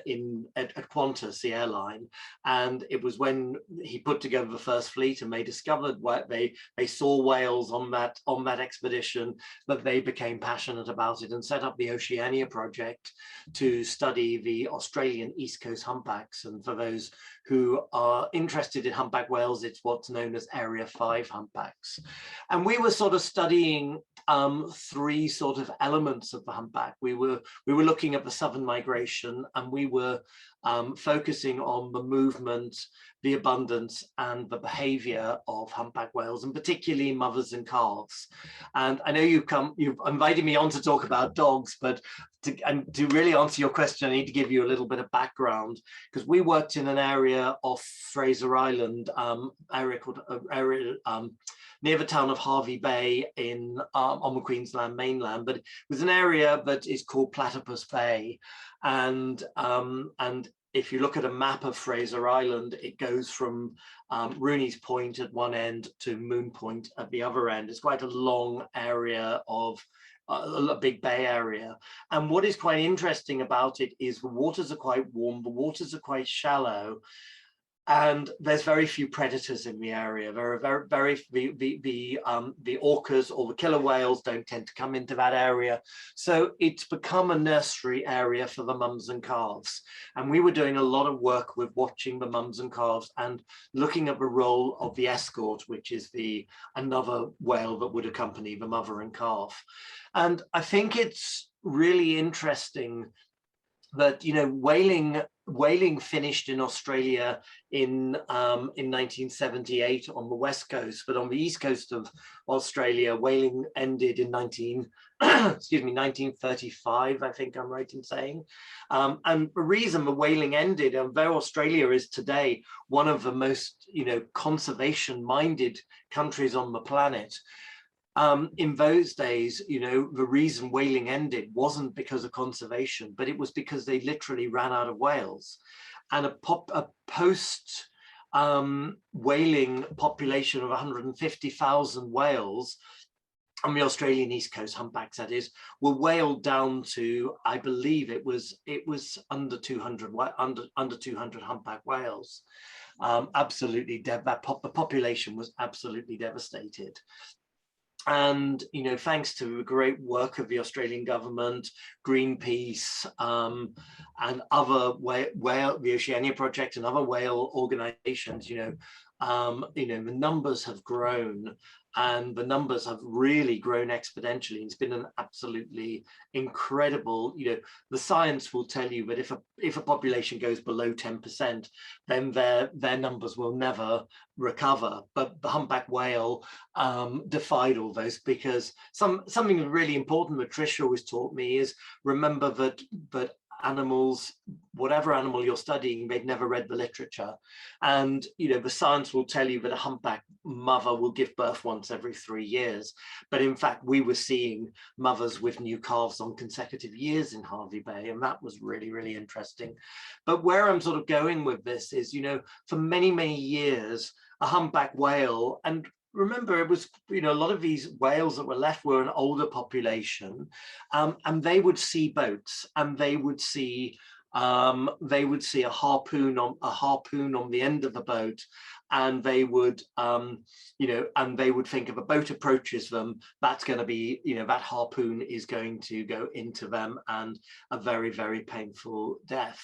at Qantas, the airline, and it was when he put together the first fleet and they discovered what they saw whales on that expedition, that they became passionate about it and set up the Oceania Project to study the Australian East Coast humpbacks. And for those who are interested in humpback whales, it's what's known as Area 5 humpbacks. And we were sort of studying three sort of elements of the humpback. We were looking at the southern migration, and we were focusing on the movement, the abundance, and the behavior of humpback whales, and particularly mothers and calves. And I know you've invited me on to talk about dogs, but to really answer your question, I need to give you a little bit of background, because we worked in an area off Fraser Island, near the town of Harvey Bay on the Queensland mainland, but it was an area that is called Platypus Bay. And if you look at a map of Fraser Island, it goes from Rooney's Point at one end to Moon Point at the other end. It's quite a long area of a big bay area. And what is quite interesting about it is the waters are quite warm, the waters are quite shallow, and there's very few predators in the area. There are the orcas or the killer whales don't tend to come into that area. So it's become a nursery area for the mums and calves. And we were doing a lot of work with watching the mums and calves and looking at the role of the escort, which is another whale that would accompany the mother and calf. And I think it's really interesting that, you know, whaling finished in Australia in 1978 on the west coast, but on the east coast of Australia, whaling ended in 1935, I think I'm right in saying. And the reason the whaling ended, and though Australia is today one of the most, you know, conservation-minded countries on the planet, in those days, you know, the reason whaling ended wasn't because of conservation, but it was because they literally ran out of whales. And a post whaling population of 150,000 whales on the Australian East Coast, humpbacks that is, were whaled down to, I believe it was under 200 humpback whales. Absolutely, the population was absolutely devastated. And, you know, thanks to the great work of the Australian government, Greenpeace, and other the Oceania Project and other whale organizations, the numbers have grown, and the numbers have really grown exponentially. It's been an absolutely incredible, the science will tell you that if a population goes below 10%, then their numbers will never recover. But the humpback whale defied all those, because something really important that Trish always taught me is, remember that animals, whatever animal you're studying, they've never read the literature. And, the science will tell you that a humpback mother will give birth once every 3 years. But in fact, we were seeing mothers with new calves on consecutive years in Harvey Bay. And that was really, really interesting. But where I'm sort of going with this is, for many, many years, a humpback whale, and remember, it was, a lot of these whales that were left were an older population, and they would see boats, and they would see a harpoon on the end of the boat, and they would, and they would think if a boat approaches them, that's going to be, that harpoon is going to go into them, and a very, very painful death.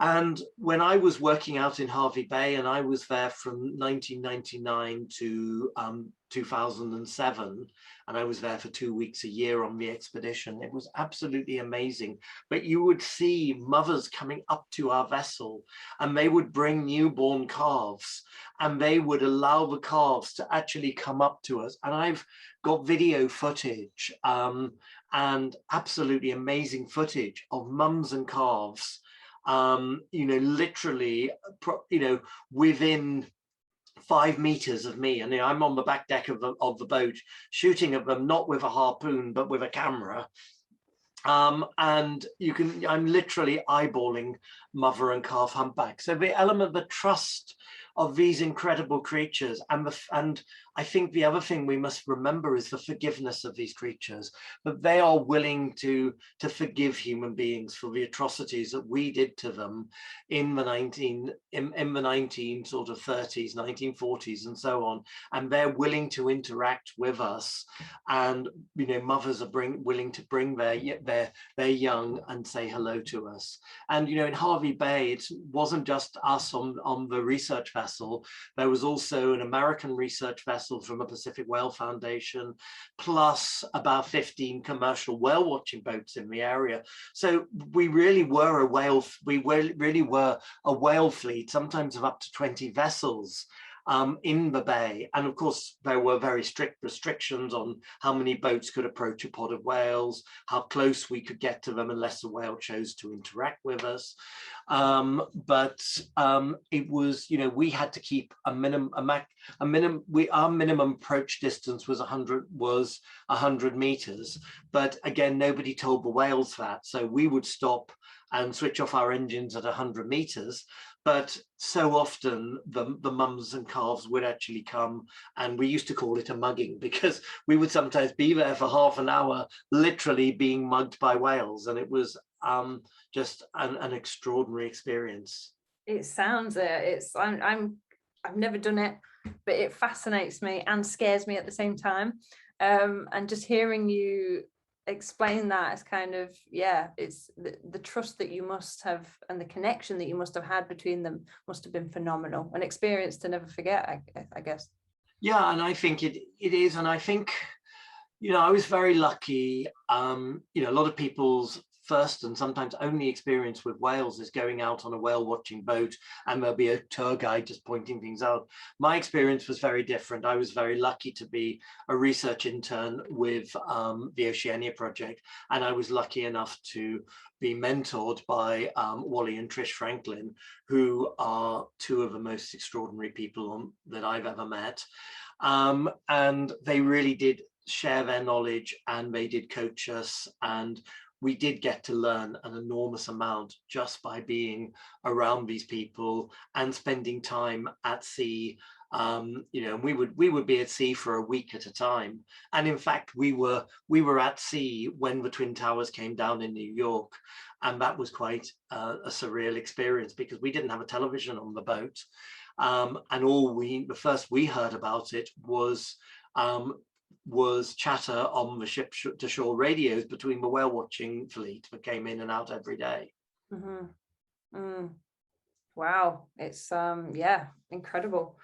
And when I was working out in Harvey Bay, and I was there from 1999 to 2007, and I was there for 2 weeks a year on the expedition, it was absolutely amazing. But you would see mothers coming up to our vessel, and they would bring newborn calves, and they would allow the calves to actually come up to us. And I've got video footage and absolutely amazing footage of mums and calves, literally, within 5 meters of me, and I'm on the back deck of the boat shooting at them, not with a harpoon but with a camera. And I'm literally eyeballing mother and calf humpback. So the element, the trust of these incredible creatures, and I think the other thing we must remember is the forgiveness of these creatures, that they are willing to forgive human beings for the atrocities that we did to them in the 19 sort of 30s, 1940s, and so on. And they're willing to interact with us, and mothers are willing to bring their young and say hello to us. And in Harvey Bay, it wasn't just us on the research vessel. There was also an American research vessel from a Pacific Whale Foundation, plus about 15 commercial whale watching boats in the area. So we really were a whale fleet, sometimes of up to 20 vessels in the bay. And of course, there were very strict restrictions on how many boats could approach a pod of whales, how close we could get to them unless the whale chose to interact with us. But it was, we had to keep our minimum approach distance was 100 meters. But again, nobody told the whales that. So we would stop and switch off our engines at 100 meters. But so often the mums and calves would actually come, and we used to call it a mugging, because we would sometimes be there for half an hour, literally being mugged by whales. And it was just an extraordinary experience. It sounds it. I've never done it, but it fascinates me and scares me at the same time. And just hearing you explain that is kind of, it's the trust that you must have and the connection that you must have had between them must have been phenomenal, an experience to never forget, I guess. Yeah, and I think it is. And I think, I was very lucky. A lot of people's first and sometimes only experience with whales is going out on a whale watching boat, and there'll be a tour guide just pointing things out. My experience was very different. I was very lucky to be a research intern with the Oceania Project, and I was lucky enough to be mentored by Wally and Trish Franklin, who are two of the most extraordinary people that I've ever met. And they really did share their knowledge, and they did coach us, and we did get to learn an enormous amount just by being around these people and spending time at sea. We would be at sea for a week at a time. And in fact, we were at sea when the Twin Towers came down in New York. And that was quite a surreal experience, because we didn't have a television on the boat. And the first we heard about it was chatter on the ship to shore radios between the whale watching fleet that came in and out every day. Mm-hmm. Wow, it's incredible.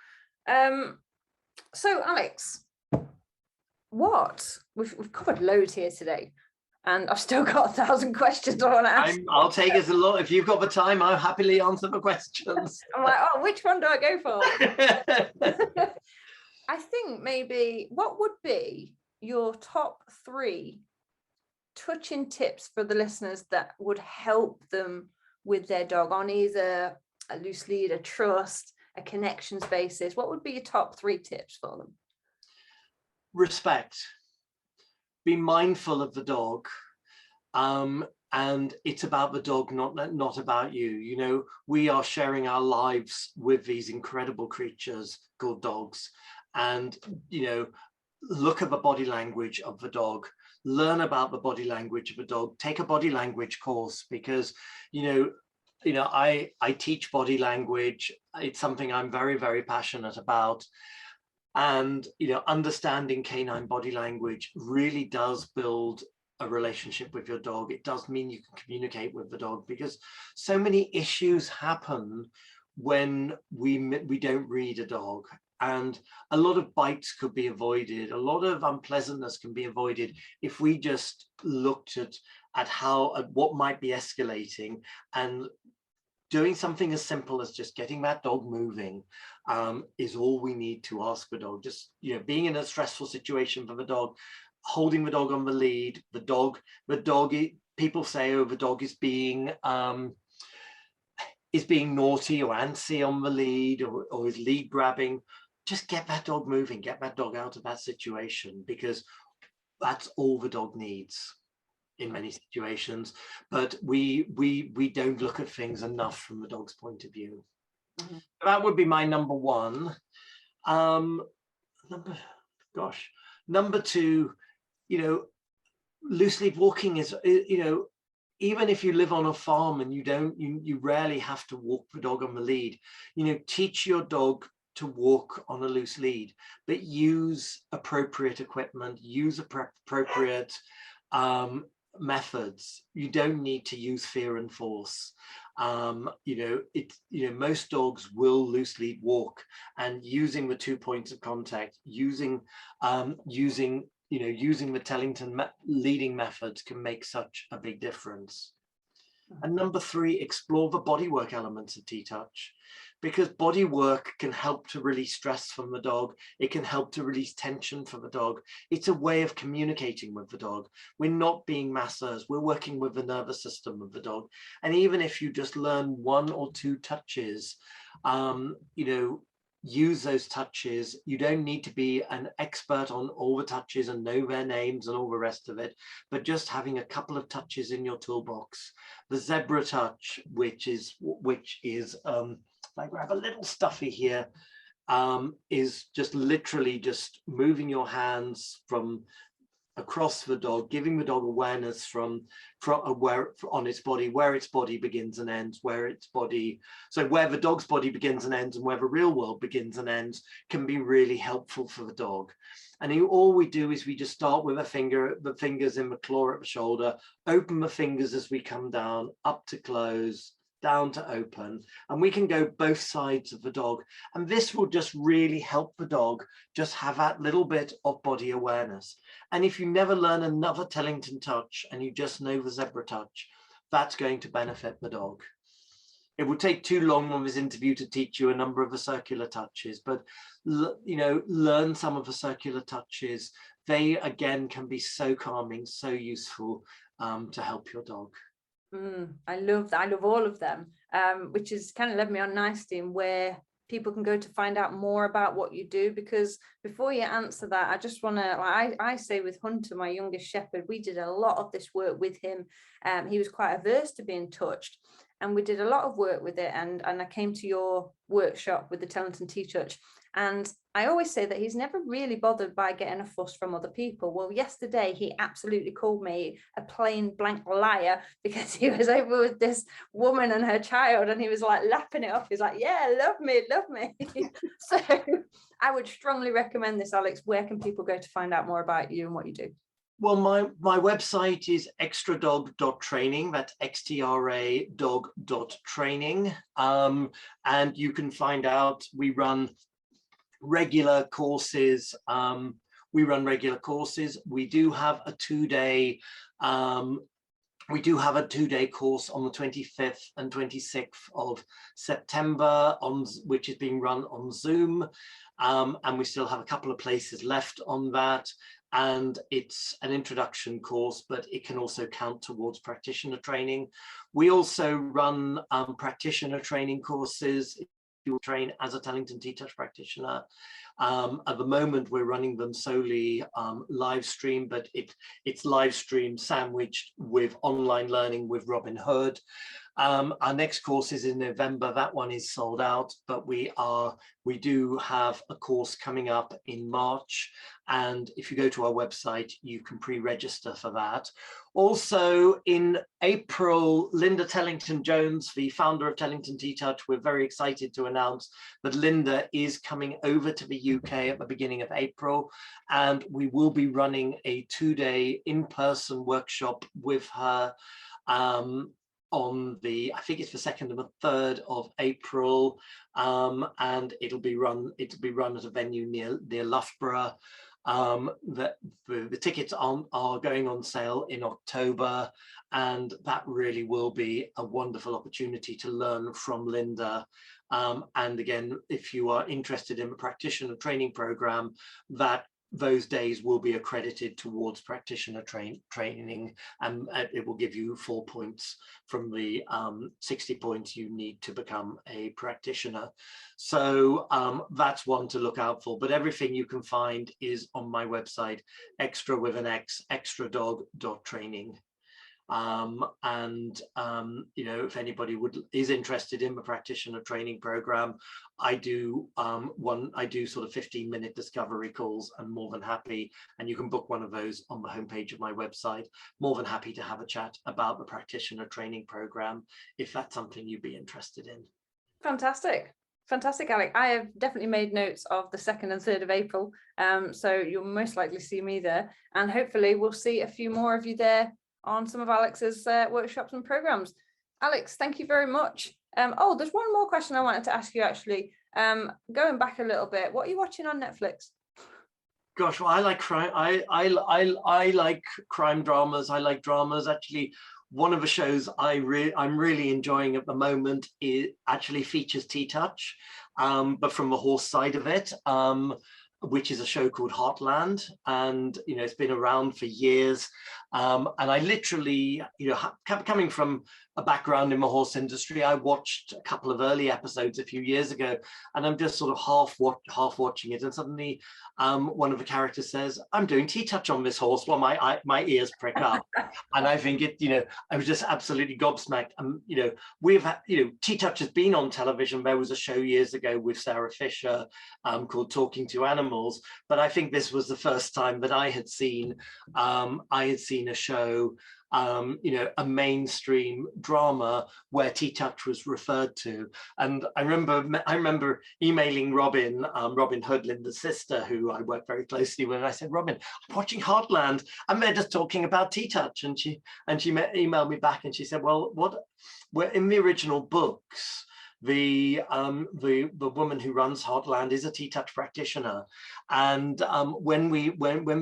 So Alex, we've covered loads here today, and I've still got 1,000 questions I want to ask. I'll take as a lot. If you've got the time, I'll happily answer the questions. I'm like, which one do I go for? I think maybe what would be your top 3 touching tips for the listeners that would help them with their dog on either a loose lead, a trust, a connections basis? What would be your top 3 tips for them? Respect. Be mindful of the dog. And it's about the dog, not about you. We are sharing our lives with these incredible creatures called dogs. And look at the body language of the dog, learn about the body language of a dog, take a body language course, because I teach body language. It's something I'm very, very passionate about. And understanding canine body language really does build a relationship with your dog. It does mean you can communicate with the dog, because so many issues happen when we don't read a dog. And a lot of bites could be avoided. A lot of unpleasantness can be avoided if we just looked at what might be escalating, and doing something as simple as just getting that dog moving is all we need to ask the dog. Just being in a stressful situation for the dog, holding the dog on the lead. The dog. People say, the dog is being naughty or antsy on the lead, or is lead grabbing. Just get that dog moving, get that dog out of that situation, because that's all the dog needs. in many situations, but we don't look at things enough from the dog's point of view. Mm-hmm. That would be my number one. Number two, loose lead walking is, even if you live on a farm and you rarely have to walk the dog on the lead, teach your dog to walk on a loose lead, but use appropriate equipment, use appropriate methods. You don't need to use fear and force. Most dogs will loose lead walk, and using the 2 points of contact, using the Tellington leading methods can make such a big difference. And number three, explore the bodywork elements of TTouch, because bodywork can help to release stress from the dog. It can help to release tension for the dog. It's a way of communicating with the dog. We're not being masseurs. We're working with the nervous system of the dog. And even if you just learn 1 or 2 touches, use those touches. You don't need to be an expert on all the touches and know their names and all the rest of it, but just having a couple of touches in your toolbox. The zebra touch, which is I grab a little stuffy here, is just literally just moving your hands from across the dog, giving the dog awareness from where on its body, where its body begins and ends, where the dog's body begins and ends, and where the real world begins and ends, can be really helpful for the dog. And all we do is we just start with the fingers in the claw at the shoulder, open the fingers as we come down, up to close, down to open, and we can go both sides of the dog. And this will just really help the dog just have that little bit of body awareness. And if you never learn another Tellington touch and you just know the zebra touch, that's going to benefit the dog. It would take too long on this interview to teach you a number of the circular touches, but learn some of the circular touches. They again can be so calming, so useful to help your dog. I love that. I love all of them, which is kind of led me on nicely in where people can go to find out more about what you do. Because before you answer that, I just want to, I say with Hunter, my youngest shepherd, we did a lot of this work with him. He was quite averse to being touched, and we did a lot of work with it. And I came to your workshop with the Tellington TTouch, and I always say that he's never really bothered by getting a fuss from other people. Well, yesterday he absolutely called me a plain blank liar because he was over with this woman and her child, and he was like lapping it off. He's like, yeah, love me. So I would strongly recommend this, Alex. Where can people go to find out more about you and what you do? Well, my website is extradog.training. That's XTRA dog.training. And you can find out, we run regular courses. We do have a 2-day course on the 25th and 26th of September, which is being run on Zoom. And we still have a couple of places left on that. And it's an introduction course, but it can also count towards practitioner training. We also run practitioner training courses. You will train as a Tellington TTouch practitioner. At the moment, we're running them solely live stream, but it's live stream sandwiched with online learning with Robin Hood. Our next course is in November. That one is sold out, but we do have a course coming up in March. And if you go to our website, you can pre-register for that. Also in April, Linda Tellington-Jones, the founder of Tellington TTouch, we're very excited to announce that Linda is coming over to the UK at the beginning of April, and we will be running a 2-day in-person workshop with her on I think it's the 2nd and the 3rd of April, and it'll be run at a venue near Loughborough. The tickets are going on sale in October, and that really will be a wonderful opportunity to learn from Linda. And again, if you are interested in the practitioner training program, those days will be accredited towards practitioner training, and it will give you 4 points from the 60 points you need to become a practitioner. So that's one to look out for. But everything you can find is on my website, extra with an X, extradog.training. If anybody is interested in the practitioner training program, I do sort of 15-minute discovery calls. I'm more than happy, and you can book one of those on the homepage of my website. More than happy to have a chat about the practitioner training program if that's something you'd be interested in. Fantastic. Fantastic, Alex. I have definitely made notes of the 2nd and 3rd of April. So you'll most likely see me there, and hopefully we'll see a few more of you there on some of Alex's workshops and programs. Alex, thank you very much. Oh, there's one more question I wanted to ask you actually. Going back a little bit, what are you watching on Netflix? Gosh, well, I like crime. I like crime dramas. I like dramas. Actually, one of the shows I'm really enjoying at the moment actually features TTouch, but from the horse side of it, which is a show called Heartland, and it's been around for years. And I literally, coming from a background in the horse industry, I watched a couple of early episodes a few years ago, and I'm just sort of half watching it, and suddenly one of the characters says, "I'm doing TTouch on this horse." Well, my ears prick up, and I think I was just absolutely gobsmacked. We've had, TTouch has been on television. There was a show years ago with Sarah Fisher called Talking to Animals, but I think this was the first time that I had seen a show, a mainstream drama where TTouch was referred to. And I remember emailing Robin Hood, Linda's sister, who I work very closely with, and I said, "Robin, I'm watching Heartland, and they're just talking about TTouch." And she emailed me back, and she said, "Well, we're in the original books. The woman who runs Heartland is a TTouch practitioner, and when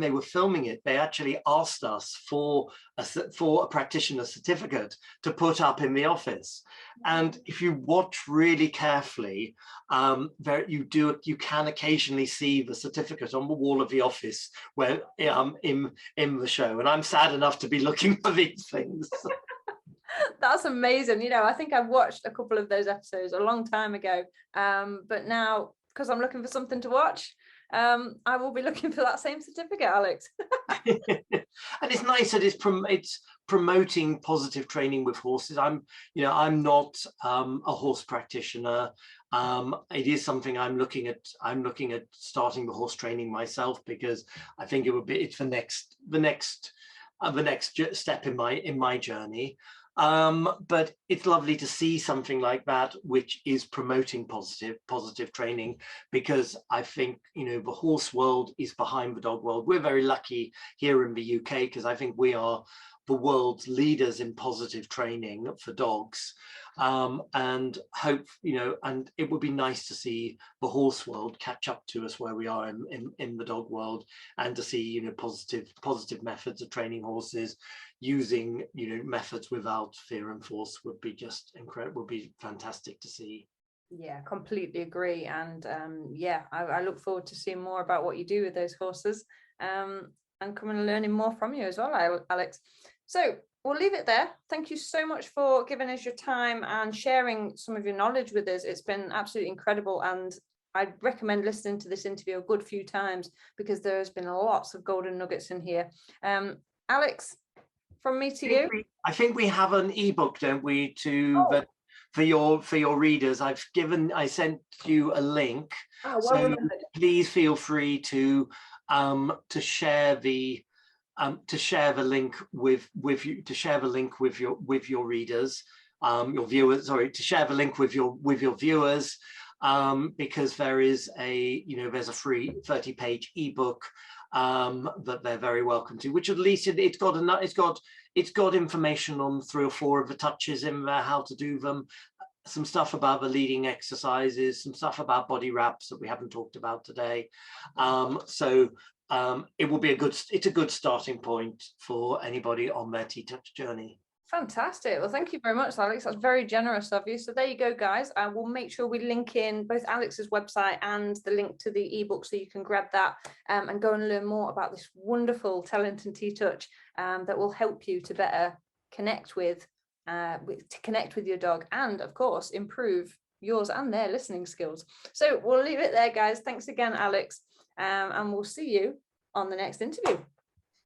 they were filming it, they actually asked us for a practitioner certificate to put up in the office. And if you watch really carefully, you can occasionally see the certificate on the wall of the office where in the show. And I'm sad enough to be looking for these things." That's amazing. I think I've watched a couple of those episodes a long time ago, but now, because I'm looking for something to watch, I will be looking for that same certificate, Alex. And it's nice that it's promoting positive training with horses. I'm not a horse practitioner. It is something I'm looking at starting the horse training myself, because I think it's the next step in my journey. But it's lovely to see something like that, which is promoting positive training, because I think, the horse world is behind the dog world. We're very lucky here in the UK, because I think we are the world's leaders in positive training for dogs. And hope, and it would be nice to see the horse world catch up to us where we are in the dog world, and to see, positive methods of training horses, using, methods without fear and force would be just incredible, would be fantastic to see. Yeah, completely agree. And I look forward to seeing more about what you do with those horses, and coming and learning more from you as well, Alex. So we'll leave it there. Thank you so much for giving us your time and sharing some of your knowledge with us. It's been absolutely incredible, and I'd recommend listening to this interview a good few times, because there's been lots of golden nuggets in here. Alex, from me to you. I think we have an ebook, don't we, for your readers. I sent you a link. Oh, well so remembered. Please feel free to share the link with your readers, your viewers. Sorry, to share the link with your viewers, because there is there's a free 30-page ebook that they're very welcome to, which at least it's got information on 3 or 4 of the touches in there, how to do them, some stuff about the leading exercises, some stuff about body wraps that we haven't talked about today. It will be it's a good starting point for anybody on their TTouch journey. Fantastic. Well, thank you very much, Alex. That's very generous of you. So there you go, guys. We'll make sure we link in both Alex's website and the link to the ebook, so you can grab that and go and learn more about this wonderful Tellington TTouch that will help you to better connect with your dog, and of course improve yours and their listening skills. So we'll leave it there, guys. Thanks again, Alex, and we'll see you on the next interview.